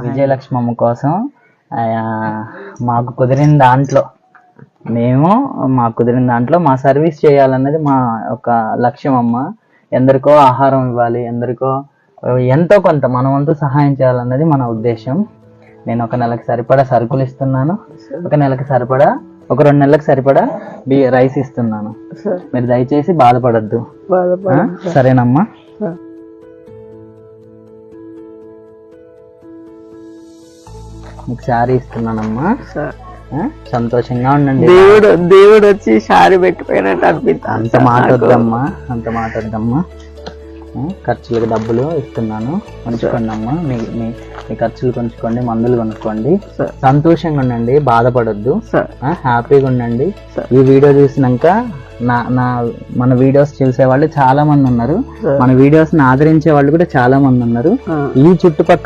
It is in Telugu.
విజయలక్ష్మమ్మ కోసం మాకు కుదిరిన దాంట్లో మా సర్వీస్ చేయాలన్నది మా ఒక లక్ష్యం అమ్మ. ఎందరికో ఆహారం ఇవ్వాలి, ఎంతో కొంత మన వంతు సహాయం చేయాలన్నది మన ఉద్దేశం. నేను ఒక నెలకు సరిపడా సరుకులు ఇస్తున్నాను, ఒక నెలకు సరిపడా, ఒక 2 నెలలకు సరిపడా రైస్ ఇస్తున్నాను. మీరు దయచేసి బాధపడద్దు, సరేనమ్మా? మీకు శారీ ఇస్తున్నానమ్మా, సంతోషంగా ఉండండి. దేవుడు వచ్చి శారీ పెట్టిపోయినట్టు అనిపిస్తుంది. అంత మాట వద్దమ్మా. ఖర్చులకు డబ్బులు ఇస్తున్నాను, ఉంచుకోండి అమ్మా. మీ ఖర్చులు కొంచుకోండి, మందులు కొనుక్కోండి, సంతోషంగా ఉండండి, బాధపడొద్దు, హ్యాపీగా ఉండండి. ఈ వీడియో చూసినాక మన వీడియోస్ చూసే వాళ్ళు చాలా మంది ఉన్నారు, మన వీడియోస్ ని ఆదరించే వాళ్ళు కూడా చాలా మంది ఉన్నారు. ఈ చుట్టుపక్కల